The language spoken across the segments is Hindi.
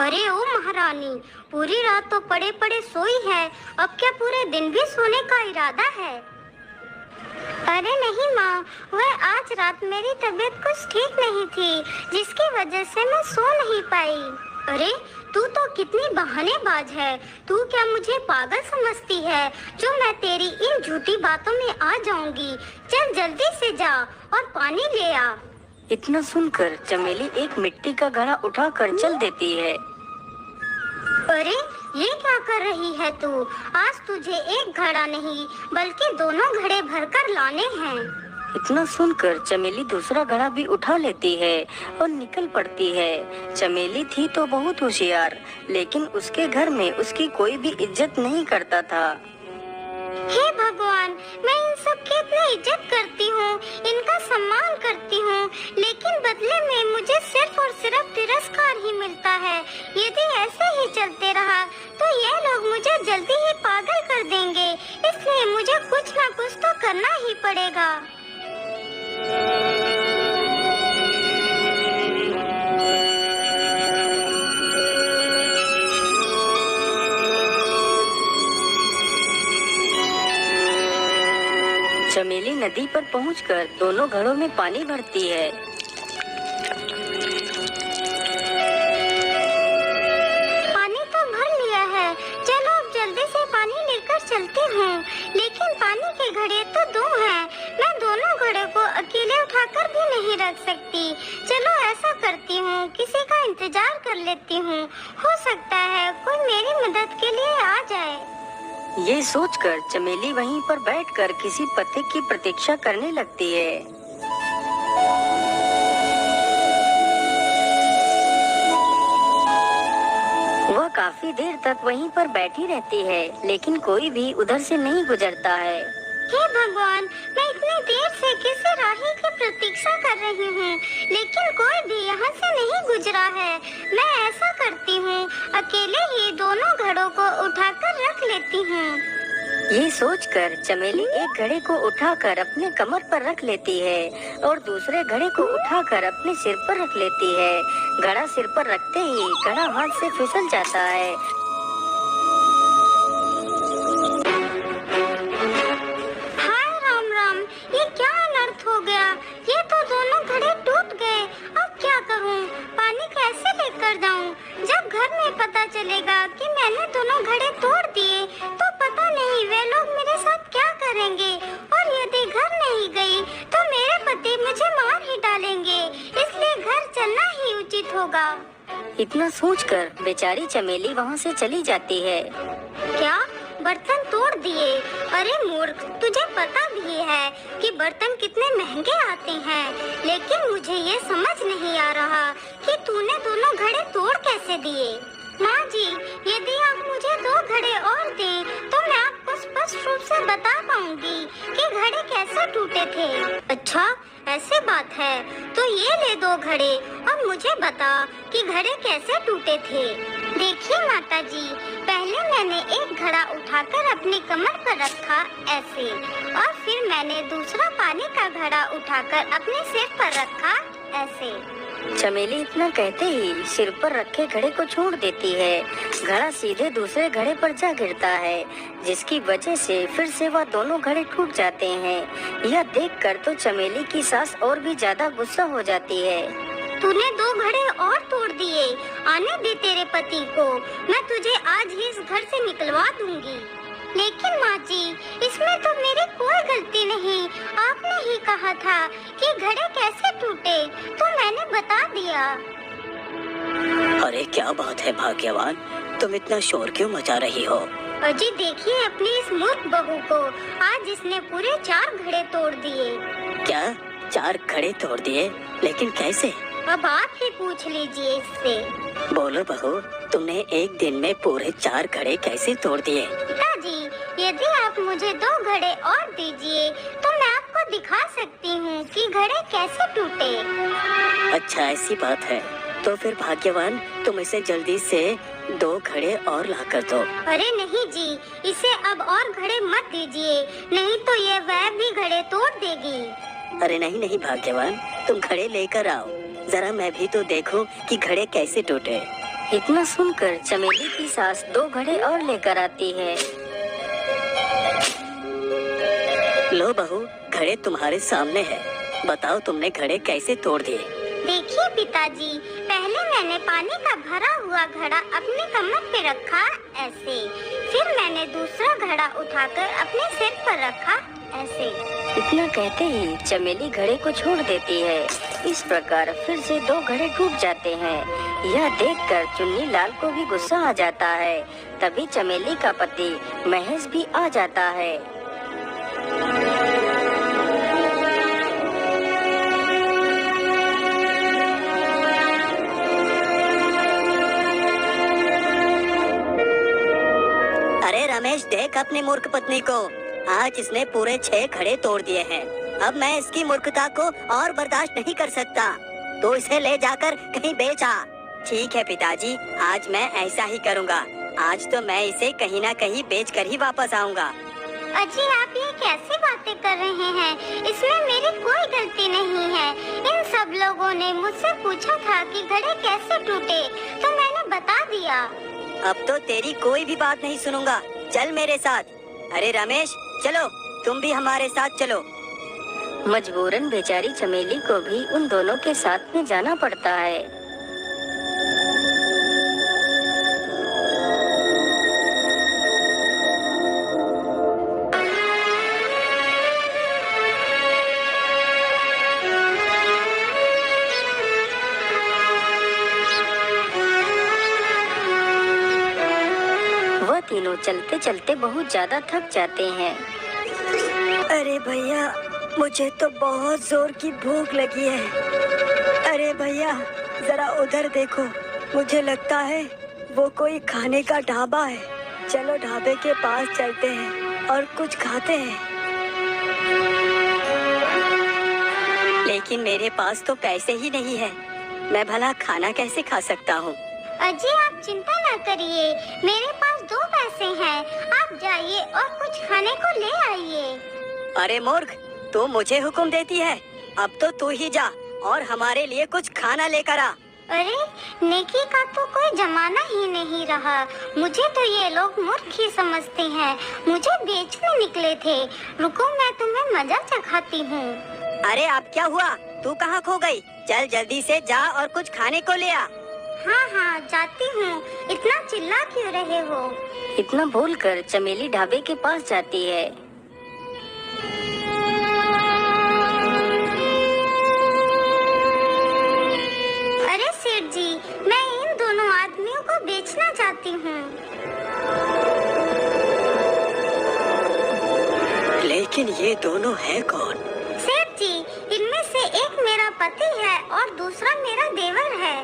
अरे ओ महारानी, पूरी रात तो पड़े पड़े सोई है, अब क्या पूरे दिन भी सोने का इरादा है? अरे नहीं माँ, वह आज रात मेरी तबीयत कुछ ठीक नहीं थी, जिसकी वजह से मैं सो नहीं पाई। अरे तू तो कितनी बहानेबाज है, तू क्या मुझे पागल समझती है जो मैं तेरी इन झूठी बातों में आ जाऊंगी? चल जल्दी से जा और पानी ले आ। इतना सुनकर चमेली एक मिट्टी का घड़ा उठाकर चल देती है। अरे ये क्या कर रही है तू? आज तुझे एक घड़ा नहीं बल्कि दोनों घड़े भरकर लाने हैं। इतना सुनकर चमेली दूसरा घड़ा भी उठा लेती है और निकल पड़ती है। चमेली थी तो बहुत होशियार, लेकिन उसके घर में उसकी कोई भी इज्जत नहीं करता था। हे भगवान, मैं इन सब की इतनी इज्जत करती हूँ, इनका सम्मान करती हूँ, लेकिन बदले में मुझे सिर्फ और सिर्फ तिरस्कार ही मिलता है। यदि ऐसे ही चलते रहा तो ये लोग मुझे जल्दी ही पागल कर देंगे, इसलिए मुझे कुछ न कुछ तो करना ही पड़ेगा। चमेली नदी पर पहुंचकर दोनों घड़ों में पानी भरती है। पानी तो भर लिया है, चलो अब जल्दी से पानी लेकर चलती हूँ। लेकिन पानी के घड़े तो दो हैं, मैं दोनों घड़े को अकेले उठाकर भी नहीं रख सकती। चलो ऐसा करती हूँ, किसी का इंतजार कर लेती हूँ, हो सकता है कोई मेरी मदद के लिए आ जाए। ये सोचकर चमेली वहीं पर बैठकर किसी पथिक की प्रतीक्षा करने लगती है। वह काफी देर तक वहीं पर बैठी रहती है, लेकिन कोई भी उधर से नहीं गुजरता है। हे भगवान, मैं इतनी देर से किसी राही की प्रतीक्षा कर रही हूँ, लेकिन कोई भी यहाँ से नहीं गुजरा है। मैं ऐसा करती हूँ, अकेले ही दोनों घड़ों को उठाकर रख लेती हूँ। ये सोचकर चमेली एक घड़े को उठाकर अपने कमर पर रख लेती है और दूसरे घड़े को उठाकर अपने सिर पर रख लेती है। घड़ा सिर पर रखते ही घड़ा हाथ से फिसल जाता है। हाय राम राम, ये क्या अनर्थ हो गया? ये तो दोनों घड़े टूट गए। अब क्या करूं? पानी कैसे लेकर जाऊं? जब घर में पता चलेगा कि मैंने दोनों घड़े तोड़ दिए तो पता नहीं वे लोग मेरे साथ क्या करेंगे, और यदि घर नहीं गई तो मेरे पति मुझे मार ही डालेंगे, इसलिए घर चलना ही उचित होगा। इतना सोचकर बेचारी चमेली वहाँ से चली जाती है। क्या बर्तन तोड़ दिए? अरे मूर्ख, तुझे पता भी है कि बर्तन कितने महंगे आते हैं, लेकिन मुझे ये समझ नहीं आ रहा कि तूने दोनों घड़े तोड़ कैसे दिए। माँ जी, यदि आप मुझे दो घड़े और दें तो मैं आपको स्पष्ट रूप से बता पाऊंगी कि घड़े कैसे टूटे थे। अच्छा, ऐसे बात है तो ये ले दो घड़े और मुझे बता कि घड़े कैसे टूटे थे। देखिए माता जी, पहले मैंने एक घड़ा उठाकर अपनी कमर पर रखा ऐसे, और फिर मैंने दूसरा पानी का घड़ा उठाकर अपने सिर पर रखा ऐसे। चमेली इतना कहते ही सिर पर रखे घड़े को छोड़ देती है। घड़ा सीधे दूसरे घड़े पर जा गिरता है, जिसकी वजह से फिर से वह दोनों घड़े टूट जाते हैं। यह देखकर तो चमेली की सास और भी ज्यादा गुस्सा हो जाती है। तूने दो घड़े और तोड़ दिए, आने दे तेरे पति को, मैं तुझे आज ही इस घर से निकलवा दूंगी। लेकिन माँ जी, इसमें तो मेरी कोई गलती नहीं, आपने ही कहा था कि घड़े कैसे टूटे तो मैंने बता दिया। अरे क्या बात है भाग्यवान, तुम इतना शोर क्यों मचा रही हो? अजी देखिए अपनी इस मूर्ख बहू को, आज इसने पूरे 4 घड़े तोड़ दिए। क्या 4 घड़े तोड़ दिए? लेकिन कैसे? अब आप ही पूछ लीजिए इससे। बोलो बहू, तुमने एक दिन में पूरे 4 घड़े कैसे तोड़ दिए? पिताजी, यदि आप मुझे 2 घड़े और दीजिए तो मैं आपको दिखा सकती हूँ कि घड़े कैसे टूटे। अच्छा ऐसी बात है, तो फिर भाग्यवान तुम इसे जल्दी से 2 घड़े और ला कर दो। अरे नहीं जी, इसे अब और घड़े मत दीजिए, नहीं तो ये वह भी घड़े तोड़ देगी। अरे नहीं नहीं भाग्यवान, तुम घड़े लेकर आओ, जरा मैं भी तो देखूं कि घड़े कैसे टूटे। इतना सुनकर चमेली की सास 2 घड़े और लेकर आती है। लो बहू, घड़े तुम्हारे सामने है। बताओ तुमने घड़े कैसे तोड़ दिए? देखिए पिताजी, पहले मैंने पानी का भरा हुआ घड़ा अपने कमर पे रखा ऐसे, फिर मैंने दूसरा घड़ा उठाकर अपने सिर पर रखा ऐसे। इतना कहते ही चमेली घड़े को छोड़ देती है। इस प्रकार फिर से 2 घड़े टूट जाते हैं। यह देखकर चुन्नी लाल को भी गुस्सा आ जाता है। तभी चमेली का पति महेश भी आ जाता है। अरे रमेश, देख अपनी मूर्ख पत्नी को। आज इसने पूरे 6 घड़े तोड़ दिए हैं। अब मैं इसकी मूर्खता को और बर्दाश्त नहीं कर सकता। तो इसे ले जाकर कहीं बेच आ। ठीक है पिताजी, आज मैं ऐसा ही करूँगा। आज तो मैं इसे कहीं ना कहीं बेच कर ही वापस आऊँगा। अजी, आप ये कैसी बातें कर रहे हैं? इसमें मेरी कोई गलती नहीं है। इन सब लोगों ने मुझसे पूछा था कि घड़े कैसे टूटे, तो मैंने बता दिया। अब तो तेरी कोई भी बात नहीं सुनूंगा। चल मेरे साथ। अरे रमेश, चलो, तुम भी हमारे साथ चलो। मजबूरन बेचारी चमेली को भी उन दोनों के साथ में जाना पड़ता है। वह तीनों चलते चलते बहुत ज्यादा थक जाते हैं। अरे भैया, मुझे तो बहुत जोर की भूख लगी है। अरे भैया, जरा उधर देखो। मुझे लगता है वो कोई खाने का ढाबा है। चलो ढाबे के पास चलते हैं और कुछ खाते हैं। लेकिन मेरे पास तो पैसे ही नहीं है। मैं भला खाना कैसे खा सकता हूँ? अजी, आप चिंता न करिए, मेरे पास 2 पैसे हैं। आप जाइए और कुछ खाने को ले आइए। अरे मूर्ख, तू मुझे हुक्म देती है। अब तो तू ही जा और हमारे लिए कुछ खाना लेकर आ। अरे, नेकी का तो कोई जमाना ही नहीं रहा। मुझे तो ये लोग मूर्ख ही समझते हैं। मुझे बेचने निकले थे। रुको, मैं तुम्हें मजा चखाती हूँ। अरे अब क्या हुआ? तू कहाँ खो गई? चल जल्दी से जा और कुछ खाने को ले आ। हाँ हाँ, जाती हूँ। इतना चिल्ला क्यों रहे हो? इतना बोलकर चमेली ढाबे के पास जाती है। अरे सेठ जी, मैं इन दोनों आदमियों को बेचना चाहती हूँ। लेकिन ये दोनों है कौन? सेठ जी, इनमें से एक मेरा पति है और दूसरा मेरा देवर है।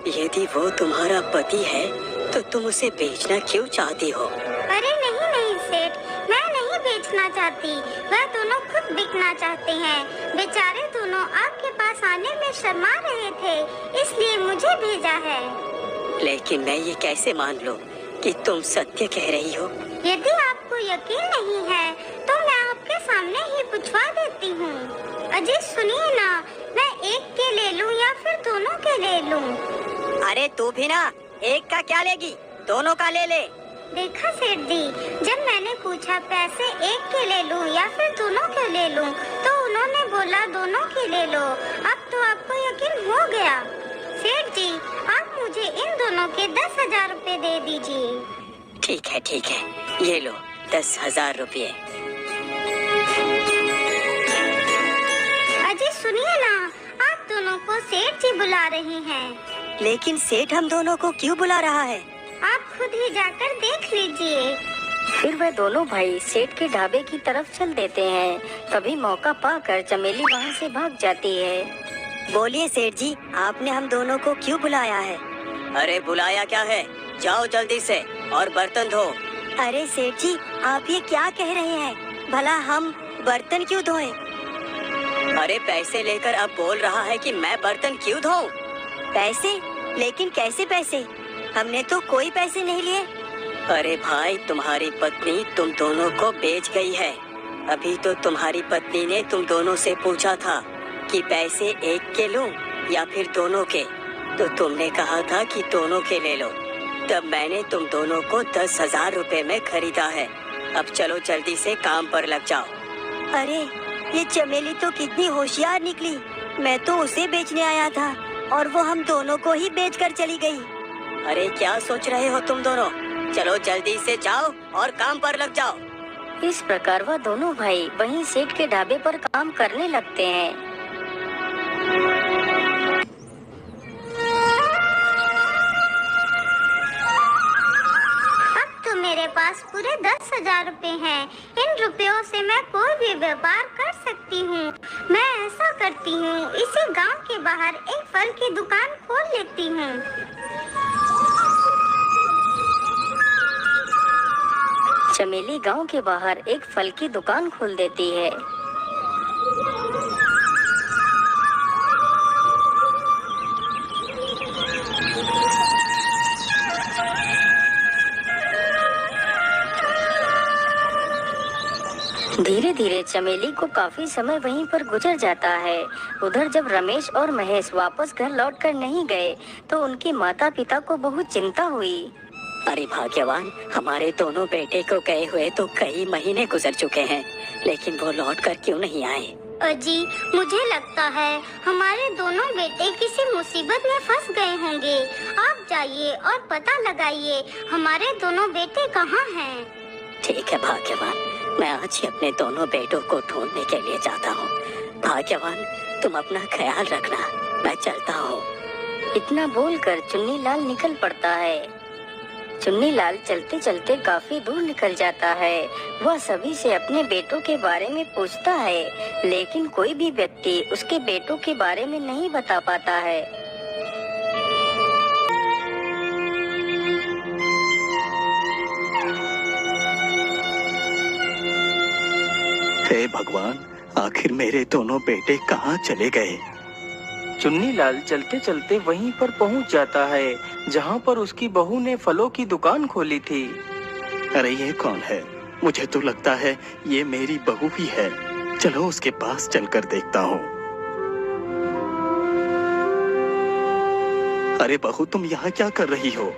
यदि वो तुम्हारा पति है तो तुम उसे बेचना क्यों चाहती हो? अरे नहीं नहीं सेठ, मैं नहीं बेचना चाहती। वह दोनों खुद बिकना चाहते हैं। बेचारे दोनों आपके पास आने में शर्मा रहे थे, इसलिए मुझे भेजा है। लेकिन मैं ये कैसे मान लूं कि तुम सत्य कह रही हो? यदि आपको यकीन नहीं है तो मैं आपके सामने ही पूछवा देती हूँ। अजी सुनिए ना, मैं एक के ले लूँ या फिर दोनों के ले लूँ? अरे तू भी ना, एक का क्या लेगी, दोनों का ले ले। देखा सेठ जी, जब मैंने पूछा पैसे एक के ले लूं या फिर दोनों के ले लूं, तो उन्होंने बोला दोनों के ले लो। अब तो आपको यकीन हो गया। सेठ जी, आप मुझे इन दोनों के 10,000 रुपए दे दीजिए। ठीक है, ये लो 10,000 रुपये। अजी सुनिए ना, आप दोनों को सेठ जी बुला रहे हैं। लेकिन सेठ हम दोनों को क्यों बुला रहा है? आप खुद ही जाकर देख लीजिए। फिर वह दोनों भाई सेठ के ढाबे की तरफ चल देते हैं। तभी मौका पाकर चमेली वहाँ से भाग जाती है। बोलिए सेठ जी, आपने हम दोनों को क्यों बुलाया है? अरे बुलाया क्या है, जाओ जल्दी से और बर्तन धो। अरे सेठ जी, आप ये क्या कह रहे हैं? भला हम बर्तन क्यों धोएं? अरे पैसे लेकर अब बोल रहा है कि मैं बर्तन क्यों धोऊं? पैसे? लेकिन कैसे पैसे? हमने तो कोई पैसे नहीं लिए। अरे भाई, तुम्हारी पत्नी तुम दोनों को बेच गई है। अभी तो तुम्हारी पत्नी ने तुम दोनों से पूछा था कि पैसे एक के लूं या फिर दोनों के। तो तुमने कहा था कि दोनों के ले लो, तब मैंने तुम दोनों को 10,000 रुपए में खरीदा है। अब चलो जल्दी से काम पर लग जाओ। अरे ये चमेली तो कितनी होशियार निकली। मैं तो उसे बेचने आया था और वो हम दोनों को ही बेच कर चली गई। अरे क्या सोच रहे हो तुम दोनों? चलो जल्दी से जाओ और काम पर लग जाओ। इस प्रकार वह दोनों भाई वहीं सेठ के ढाबे पर काम करने लगते हैं। मेरे पास पूरे 10,000 रुपए हैं। इन रुपयों से मैं कोई भी व्यापार कर सकती हूँ। मैं ऐसा करती हूँ, इसी गांव के बाहर एक फल की दुकान खोल लेती हूँ। चमेली गांव के बाहर एक फल की दुकान खोल देती है। धीरे धीरे चमेली को काफी समय वहीं पर गुजर जाता है। उधर जब रमेश और महेश वापस घर लौटकर नहीं गए तो उनके माता पिता को बहुत चिंता हुई। अरे भाग्यवान, हमारे दोनों बेटे को गए हुए तो कई महीने गुजर चुके हैं, लेकिन वो लौटकर क्यों नहीं आए? अजी, मुझे लगता है हमारे दोनों बेटे किसी मुसीबत में फंस गए होंगे। आप जाइए और पता लगाइए हमारे दोनों बेटे कहाँ हैं। ठीक है भाग्यवान, मैं आज ही अपने दोनों बेटों को ढूंढने के लिए जाता हूँ। भाग्यवान, तुम अपना ख्याल रखना, मैं चलता हूँ। इतना बोलकर चुन्नीलाल निकल पड़ता है। चुन्नीलाल चलते चलते काफी दूर निकल जाता है। वह सभी से अपने बेटों के बारे में पूछता है, लेकिन कोई भी व्यक्ति उसके बेटों के बारे में नहीं बता पाता है। हे भगवान, आखिर मेरे दोनों बेटे कहाँ चले गए? चुन्नीलाल चलते चलते वहीं पर पहुंच जाता है जहां पर उसकी बहू ने फलों की दुकान खोली थी। अरे ये कौन है? मुझे तो लगता है ये मेरी बहू ही है। चलो उसके पास चलकर देखता हूँ। अरे बहू, तुम यहाँ क्या कर रही हो?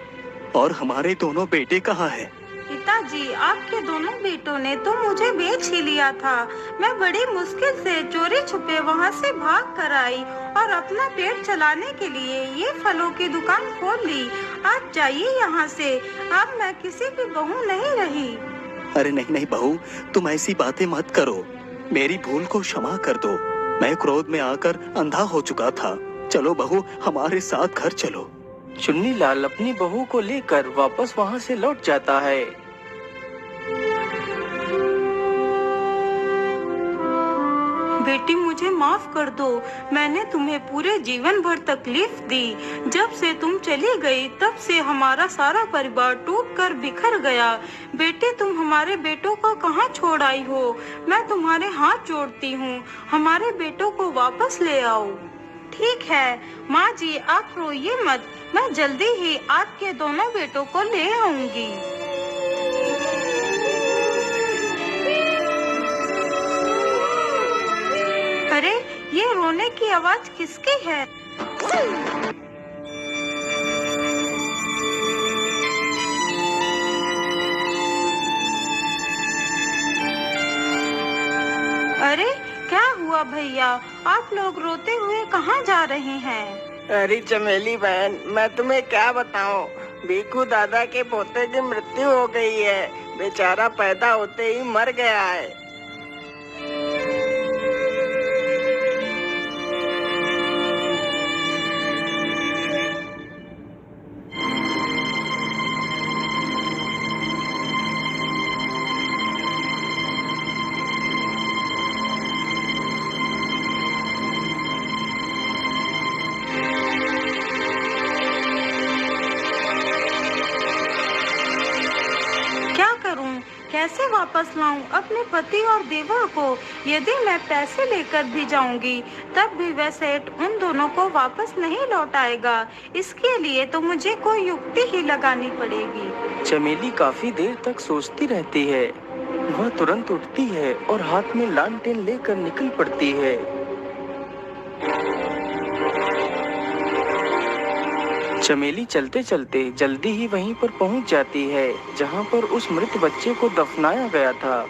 और हमारे दोनों बेटे कहाँ हैं? पिताजी, आपके दोनों बेटों ने तो मुझे बेच ही लिया था। मैं बड़ी मुश्किल से चोरी छुपे वहाँ से भाग कर आई और अपना पेट चलाने के लिए ये फलों की दुकान खोल ली। आप जाइए यहाँ से, अब मैं किसी की बहू नहीं रही। अरे नहीं नहीं बहू, तुम ऐसी बातें मत करो। मेरी भूल को क्षमा कर दो। मैं क्रोध में आकर अंधा हो चुका था। चलो बहू, हमारे साथ घर चलो। चुन्नीलाल अपनी बहू को लेकर वापस वहां से लौट जाता है। बेटी, मुझे माफ कर दो। मैंने तुम्हें पूरे जीवन भर तकलीफ दी। जब से तुम चली गई तब से हमारा सारा परिवार टूटकर बिखर गया। बेटी, तुम हमारे बेटों को कहाँ छोड़ आई हो? मैं तुम्हारे हाथ जोड़ती हूँ, हमारे बेटों को वापस ले आओ। ठीक है माँ जी, आप रोइए मत। मैं जल्दी ही आपके दोनों बेटों को ले आऊंगी। अरे, ये रोने की आवाज किसकी है? अरे, क्या हुआ भैया? आप लोग रोते हुए कहाँ जा रहे हैं? अरे चमेली बहन, मैं तुम्हें क्या बताऊं, भीखू दादा के पोते की मृत्यु हो गई है। बेचारा पैदा होते ही मर गया है। कैसे वापस लाऊं अपने पति और देवर को? यदि मैं पैसे लेकर भी जाऊंगी तब भी वह सेठ उन दोनों को वापस नहीं लौटाएगा। इसके लिए तो मुझे कोई युक्ति ही लगानी पड़ेगी। चमेली काफी देर तक सोचती रहती है। वह तुरंत उठती है और हाथ में लालटेन लेकर निकल पड़ती है। चमेली चलते चलते जल्दी ही वहीं पर पहुंच जाती है जहां पर उस मृत बच्चे को दफनाया गया था।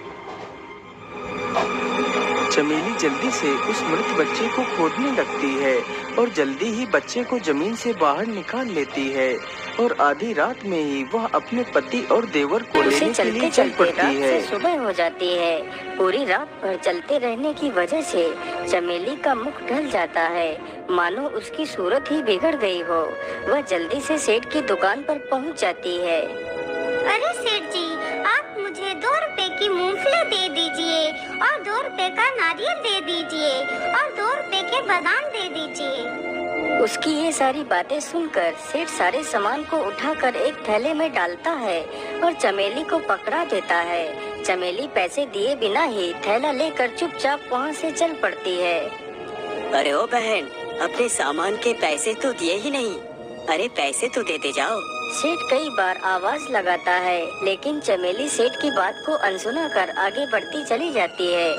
चमेली जल्दी से उस मृत बच्चे को खोदने लगती है और जल्दी ही बच्चे को जमीन से बाहर निकाल लेती है और आधी रात में ही वह अपने पति और देवर को लेने के लिए चल पड़ती है। सुबह हो जाती है। पूरी रात भर चलते रहने की वजह से चमेली का मुख ढल जाता है, मानो उसकी सूरत ही बिगड़ गई हो। वह जल्दी से सेठ की दुकान पर पहुंच जाती है। अरे सेठ जी, आप मुझे 2 रुपए की मूंगफली दे दीजिए और 2 रुपए का नारियल दे दीजिए और 2 रुपए के बादाम दे दीजिए। उसकी ये सारी बातें सुनकर सेठ सारे सामान को उठाकर एक थैले में डालता है और चमेली को पकड़ा देता है। चमेली पैसे दिए बिना ही थैला लेकर चुपचाप वहाँ से चल पड़ती है। अरे ओ बहन, अपने सामान के पैसे तो दिए ही नहीं। अरे पैसे तो देते जाओ। सेठ कई बार आवाज लगाता है, लेकिन चमेली सेठ की बात को अनसुना कर आगे बढ़ती चली जाती है।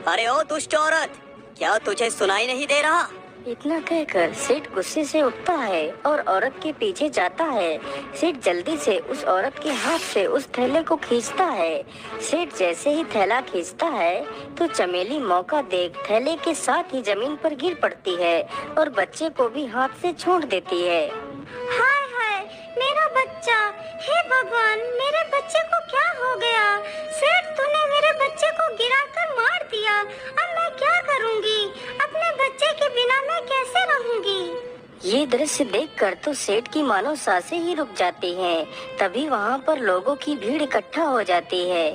अरे ओ दुष्ट औरत, क्या तुझे सुनाई नहीं दे रहा? इतना कहकर सेठ गुस्से से उठता है और औरत के पीछे जाता है। सेठ जल्दी से उस औरत के हाथ से उस थैले को खींचता है। सेठ जैसे ही थैला खींचता है तो चमेली मौका देख थैले के साथ ही जमीन पर गिर पड़ती है और बच्चे को भी हाथ से छोड़ देती है। हाय हाय, मेरा बच्चा! हे भगवान, मेरे बच्चे को क्या हो गया? सेठ, तूने मेरे बच्चे को गिराकर मार दिया। अब मैं क्या करूंगी? अपने बच्चे के बिना मैं कैसे रहूंगी? ये दृश्य देखकर तो सेठ की मानो सांसें ही रुक जाती हैं। तभी वहाँ पर लोगों की भीड़ इकट्ठा हो जाती है।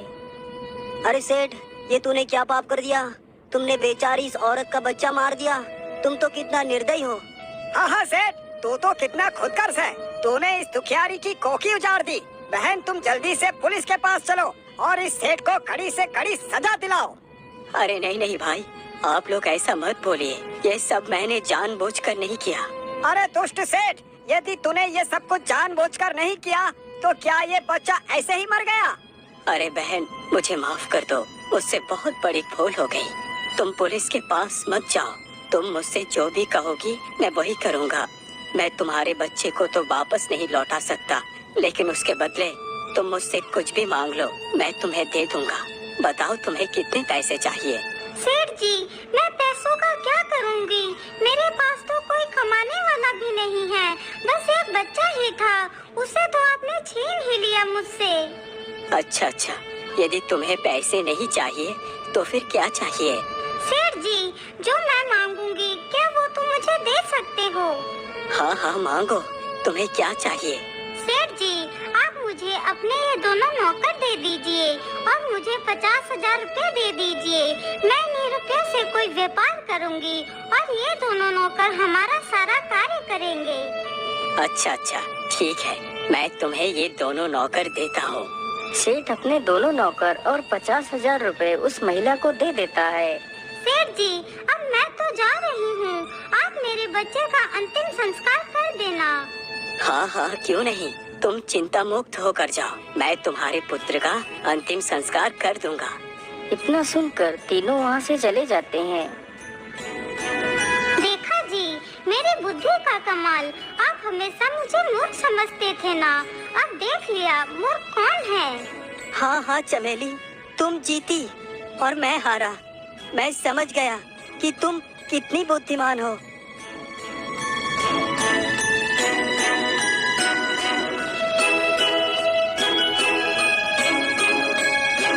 अरे सेठ, ये तूने क्या पाप कर दिया? तुमने बेचारी इस औरत का बच्चा मार दिया। तुम तो कितना निर्दयी हो। हाँ सेठ, तू तो कितना खुदगर्ज है। तूने इस दुखियारी की कोखी उजाड़ दी। बहन, तुम जल्दी से पुलिस के पास चलो और इस सेठ को कड़ी से कड़ी सजा दिलाओ। अरे नहीं नहीं भाई, आप लोग ऐसा मत बोलिए। ये सब मैंने जानबूझकर नहीं किया। अरे दुष्ट सेठ, यदि तूने ये सब कुछ जानबूझकर नहीं किया तो क्या ये बच्चा ऐसे ही मर गया? अरे बहन, मुझे माफ कर दो। मुझसे बहुत बड़ी भूल हो गई। तुम पुलिस के पास मत जाओ। तुम मुझसे जो भी कहोगी मैं वही करूँगा। मैं तुम्हारे बच्चे को तो वापस नहीं लौटा सकता, लेकिन उसके बदले तुम मुझसे कुछ भी मांग लो, मैं तुम्हें दे दूंगा। बताओ तुम्हें कितने पैसे चाहिए? सेठ जी, मैं पैसों का क्या करूंगी? मेरे पास तो कोई कमाने वाला भी नहीं है। बस एक बच्चा ही था, उसे तो आपने छीन ही लिया मुझसे। अच्छा, यदि तुम्हें पैसे नहीं चाहिए तो फिर क्या चाहिए? सेठ जी, जो मैं मांगूंगी क्या वो तुम मुझे दे सकते हो? हाँ मांगो, तुम्हें क्या चाहिए? सेठ जी, आप मुझे अपने ये दोनों नौकर दे दीजिए और मुझे 50,000 रुपए दे दीजिए। मैं इन रुपये से कोई व्यापार करूंगी और ये दोनों नौकर हमारा सारा कार्य करेंगे। अच्छा, ठीक है, मैं तुम्हें ये दोनों नौकर देता हूँ। सेठ अपने दोनों नौकर और 50,000 रुपए उस महिला को दे देता है। सेठ जी, अब मैं तो जा रही हूँ। आप मेरे बच्चे का अंतिम संस्कार कर देना। हाँ, क्यों नहीं। तुम चिंता मुक्त होकर जाओ। मैं तुम्हारे पुत्र का अंतिम संस्कार कर दूंगा। इतना सुनकर तीनों वहाँ से चले जाते हैं। देखा जी, मेरी बुद्धि का कमाल। आप हमेशा मुझे मूर्ख समझते थे ना, अब देख लिया मूर्ख कौन है। हाँ चमेली, तुम जीती और मैं हारा। मैं समझ गया कि तुम कितनी बुद्धिमान हो।